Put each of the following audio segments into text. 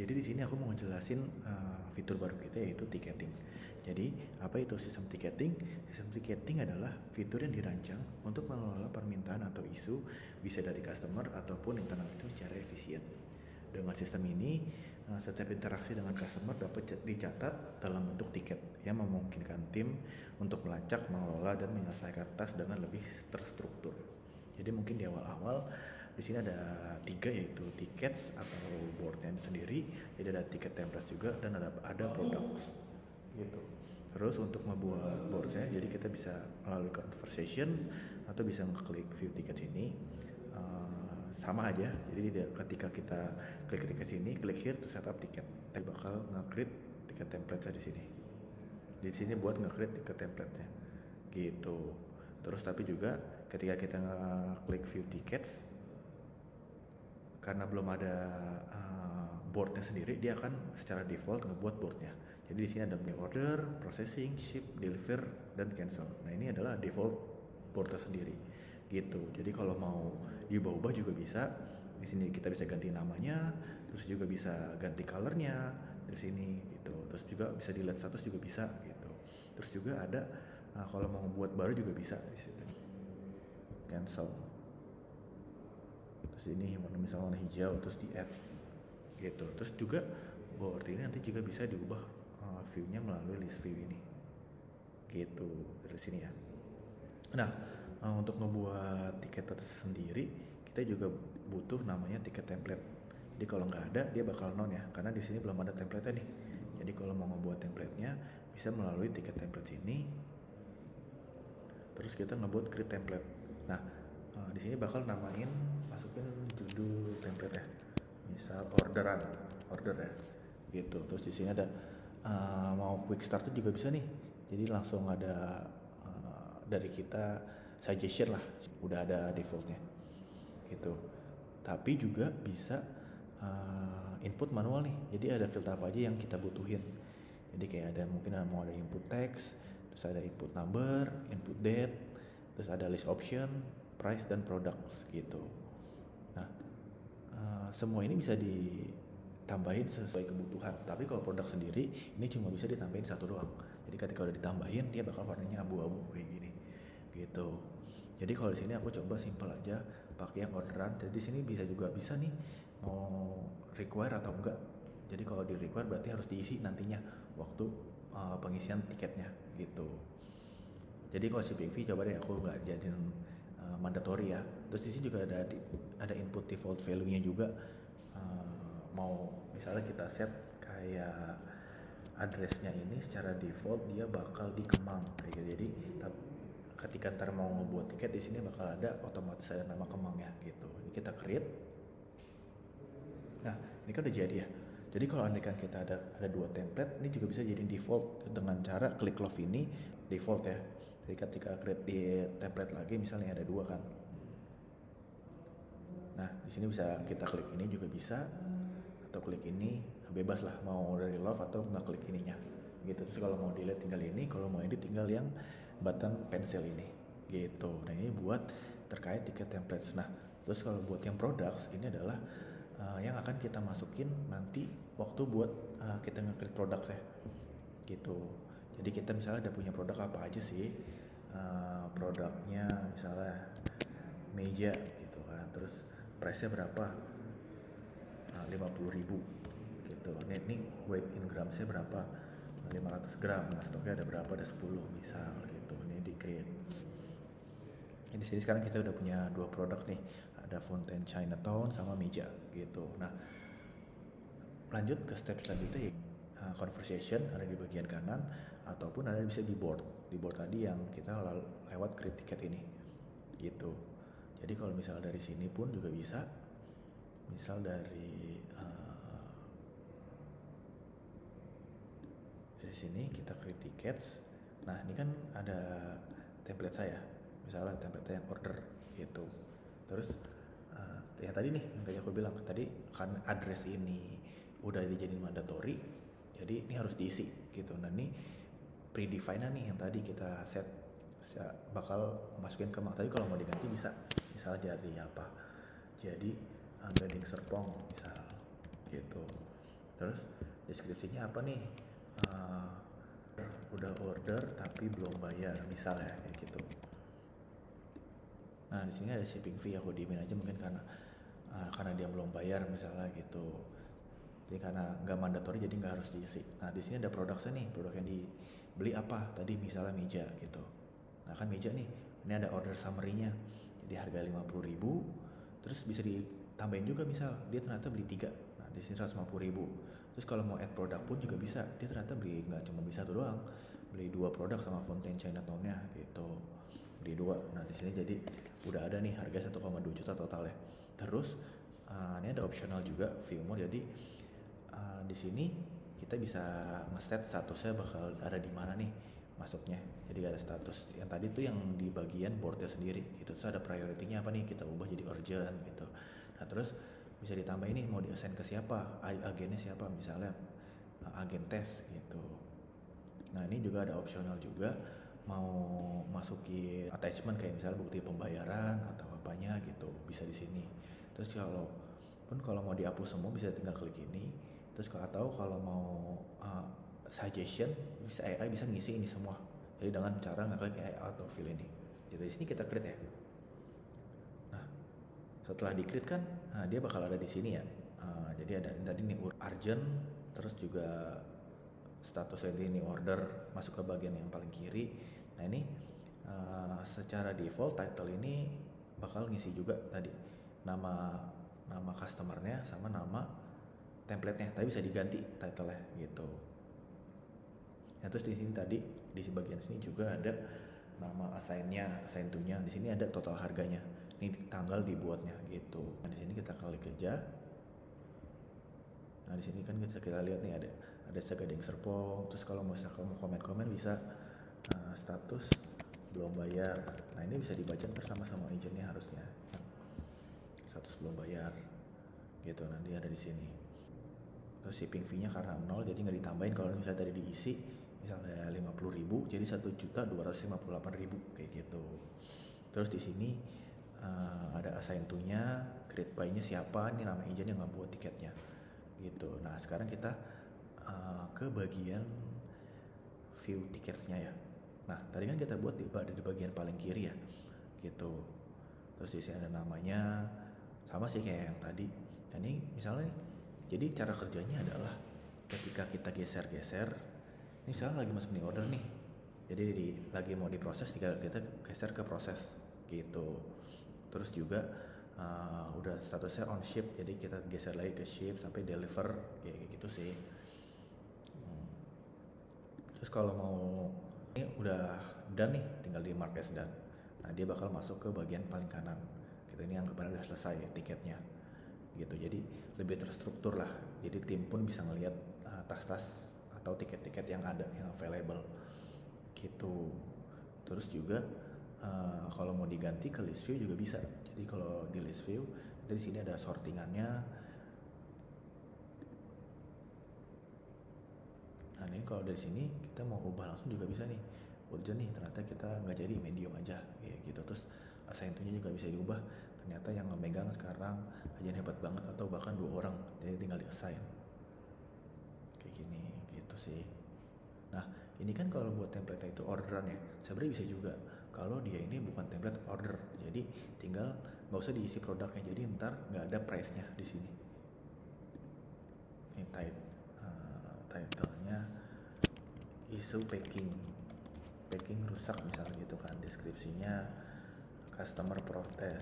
Jadi di sini aku mau ngejelasin fitur baru kita yaitu ticketing. Jadi apa itu sistem ticketing? Sistem ticketing adalah fitur yang dirancang untuk mengelola permintaan atau isu bisa dari customer ataupun internal itu secara efisien. Dengan sistem ini, setiap interaksi dengan customer dapat dicatat dalam bentuk tiket yang memungkinkan tim untuk melacak, mengelola, dan menyelesaikan task dengan lebih terstruktur. Jadi mungkin di awal-awal di sini ada 3 yaitu tickets atau boardnya sendiri, jadi ada ticket templates juga dan ada products gitu. Terus untuk membuat boardsnya, jadi kita bisa melalui conversation atau bisa ngeklik view tickets ini. Sama aja, jadi ketika kita klik tiket sini, klik here to set up ticket, kita bakal nge-create tiket template di sini. Di sini buat nge-create tiket template-nya gitu. Terus tapi juga ketika kita klik view tickets, karena belum ada boardnya sendiri, dia akan secara default ngebuat boardnya. Jadi di sini ada new order, processing, ship, deliver, dan cancel. Nah ini adalah default boardnya sendiri gitu. Jadi kalau mau diubah-ubah juga bisa. Di sini kita bisa ganti namanya, terus juga bisa ganti colornya di sini gitu. Terus juga bisa dilihat status juga bisa gitu. Terus juga ada kalau mau buat baru juga bisa di situ. Cancel. Terus ini misalnya warna hijau, terus di add gitu. Terus juga board ini nanti juga bisa diubah view-nya melalui list view ini gitu dari sini ya. Nah untuk membuat tiket sendiri kita juga butuh namanya tiket template. Jadi kalau nggak ada dia bakal non ya, karena di sini belum ada template-nya nih. Jadi kalau mau ngebuat template-nya bisa melalui tiket template sini. Terus kita ngebuat create template. Nah di sini bakal namain, masukin judul template ya, misal order ya gitu. Terus di sini ada mau quick start juga bisa nih, jadi langsung ada dari kita suggestion lah, udah ada defaultnya gitu. Tapi juga bisa input manual nih, jadi ada filter apa aja yang kita butuhin. Jadi kayak ada mungkin mau ada input text, terus ada input number, input date, terus ada list option, price, dan products gitu. Nah semua ini bisa ditambahin sesuai kebutuhan. Tapi kalau produk sendiri ini cuma bisa ditambahin satu doang. Jadi ketika udah ditambahin dia bakal warnanya abu-abu kayak gini gitu. Jadi kalau di sini aku coba simple aja pakai yang orderan. Jadi di sini bisa nih mau require atau enggak. Jadi kalau di require berarti harus diisi nantinya waktu pengisian tiketnya gitu. Jadi kalau CPV coba deh aku nggak jadiin mandatory ya. Terus di sini juga ada input default value-nya juga. Mau misalnya kita set kayak address-nya ini secara default dia bakal di Kemang kayak gitu. Jadi ketika ntar mau ngebuat tiket di sini bakal ada otomatis ada nama Kemangnya gitu. Ini kita create. Nah ini kan udah jadi ya. Jadi kalau andaikan kita ada 2 template, ini juga bisa jadi default dengan cara klik love ini default ya. Jadi ketika create di template lagi misalnya ada 2 kan. Nah di sini bisa kita klik ini juga bisa, atau klik ini bebas lah mau dari love atau nggak klik ininya gitu. Terus kalau mau delete tinggal ini, kalau mau edit tinggal yang button pencil ini gitu. Nah ini buat terkait tiket templates. Nah terus kalau buat yang products ini adalah yang akan kita masukin nanti waktu buat kita nge-create products ya gitu. Jadi kita misalnya udah punya produk apa aja sih, produknya misalnya meja gitu kan, terus price nya berapa, 50.000 gitu. Ini weight in gramsnya berapa, 500 gram. Nah stoknya ada berapa, ada 10 misal gitu. Ini di create. Di sini sekarang kita udah punya 2 produk nih, ada Fontaine Chinatown sama meja gitu. Nah lanjut ke step selanjutnya, conversation ada di bagian kanan ataupun ada bisa di board tadi yang kita lewat create ticket ini gitu. Jadi kalau misal dari sini pun juga bisa, misal dari sini kita create tickets. Nah ini kan ada template saya, misalnya template yang order gitu. Terus yang tadi nih yang tadi aku bilang tadi kan address ini udah dijadiin mandatory, jadi ini harus diisi gitu. Nah ini predefined nih yang tadi kita set bakal masukin ke tapi kalau mau diganti bisa, misal jadi apa, jadi Gading Serpong misal gitu. Terus deskripsinya apa nih? Uh, udah order tapi belum bayar misalnya kayak gitu. Nah di sini ada shipping fee, aku diemin aja mungkin karena dia belum bayar misalnya gitu. Jadi karena nggak mandatori jadi nggak harus diisi. Nah di sini ada produknya nih, produk yang dibeli apa? Tadi misalnya meja gitu. Nah kan meja nih, ini ada order summary-nya. Jadi harga 50.000, terus bisa ditambahin juga misal dia ternyata beli 3. Nah di sini 150.000. Terus kalau mau add produk pun juga bisa. Dia ternyata beli nggak cuma beli 1 doang, beli 2 produk sama fontaine Chinatown-nya gitu. Beli 2. Nah di sini jadi udah ada nih harga 1,2 juta total ya. Terus ini ada optional juga view mode, jadi di sini kita bisa ngeset statusnya bakal ada di mana nih masuknya. Jadi ada status yang tadi tuh yang di bagian boardnya sendiri gitu. Terus ada priority-nya apa nih, kita ubah jadi urgent gitu. Nah terus bisa ditambah ini mau di-assign ke siapa, agennya siapa, misalnya agen tes gitu. Nah ini juga ada optional juga, mau masukin attachment kayak misalnya bukti pembayaran atau apanya gitu, bisa di sini. Terus kalau mau dihapus semua bisa tinggal klik ini. Terus kalau mau suggestion, bisa AI bisa ngisi ini semua. Jadi dengan cara ngeklik AI autofill ini. Jadi di sini kita create ya. Nah, setelah di create kan, dia bakal ada di sini ya. Jadi ada tadi nih urgent, terus juga statusnya ini order, masuk ke bagian yang paling kiri. Nah ini secara default title ini bakal ngisi juga tadi nama customernya sama nama template-nya, tapi bisa diganti title-nya gitu. Nah terus di sini tadi di bagian sini juga ada nama assign to-nya. Di sini ada total harganya. Ini tanggal dibuatnya gitu. Nah di sini kita klik aja. Nah di sini kan kita lihat nih ada Sagading Serpong. Terus kalau mau komen-komen bisa status belum bayar. Nah ini bisa dibaca bersama-sama agentnya harusnya. Status belum bayar gitu, nanti ada di sini. Terus shipping fee-nya karena 0 jadi nggak ditambahin. Kalau misalnya tadi diisi misalnya 50.000 jadi 1.258.000 kayak gitu. Terus di sini ada assign to-nya, create by-nya siapa, ini nama agent yang nggak buat tiketnya gitu. Nah sekarang kita ke bagian view tiketnya ya. Nah tadi kan kita buat di bagian paling kiri ya gitu. Terus di sini ada namanya, sama sih kayak yang tadi. Nah ini misalnya, jadi cara kerjanya adalah ketika kita geser-geser, ini misalnya lagi masuk nih order nih, jadi lagi mau diproses, kita geser ke proses gitu. Terus juga udah statusnya on ship, jadi kita geser lagi ke ship sampai deliver kayak gitu sih. Terus kalau mau ini udah done nih, tinggal di mark as done. Nah dia bakal masuk ke bagian paling kanan. Kita ini anggapannya udah selesai tiketnya gitu. Jadi lebih terstruktur lah. Jadi tim pun bisa ngelihat tas-tas atau tiket-tiket yang ada yang available gitu. Terus juga kalau mau diganti ke list view juga bisa. Jadi kalau di list view, dari sini ada sortingannya. Nah ini kalau dari sini kita mau ubah langsung juga bisa nih. Urgent nih, ternyata kita nggak jadi, medium aja kayak gitu. Terus assign to-nya juga bisa diubah. Ternyata yang memegang sekarang aja hebat banget atau bahkan 2 orang, jadi tinggal di assign kayak gini gitu sih. Nah ini kan kalau buat template itu orderan ya, sebenarnya bisa juga kalau dia ini bukan template order, jadi tinggal nggak usah diisi produknya, jadi ntar nggak ada price-nya di sini. Ini title-nya isu packing rusak misalnya gitu kan. Deskripsinya customer protes,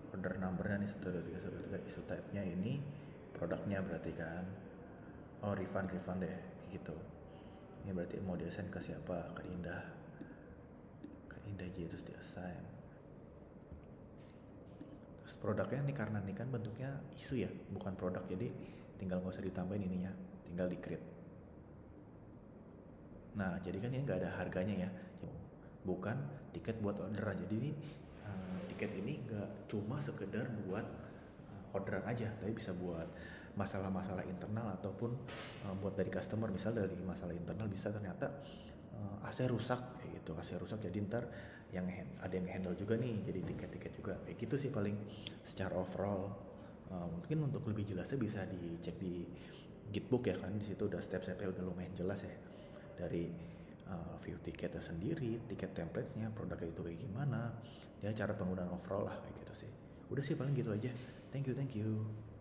order numbernya nih 123 isu type-nya ini, produknya berarti kan. Oh refund deh gitu. Ini berarti mau di-assign ke siapa, ke Indah aja, terus di-assign. Terus produknya nih, karena ini kan bentuknya isu ya, bukan produk, jadi tinggal nggak usah ditambahin ininya, tinggal di create. Nah jadi kan ini nggak ada harganya ya, bukan tiket buat orderan. Jadi ini tiket ini nggak cuma sekedar buat orderan aja, tapi bisa buat masalah-masalah internal ataupun buat dari customer. Misal dari masalah internal bisa ternyata AC rusak kayak gitu, AC rusak, jadi ntar yang ada yang handle juga nih, jadi tiket-tiket juga kayak gitu sih paling secara overall Mungkin untuk lebih jelasnya bisa dicek di Gitbook ya kan, di situ udah step-stepnya udah lumayan jelas ya, dari view tiketnya sendiri, tiket template-nya, produknya itu kayak gimana, ya cara penggunaan overall lah kayak gitu sih. Udah sih paling gitu aja. Thank you.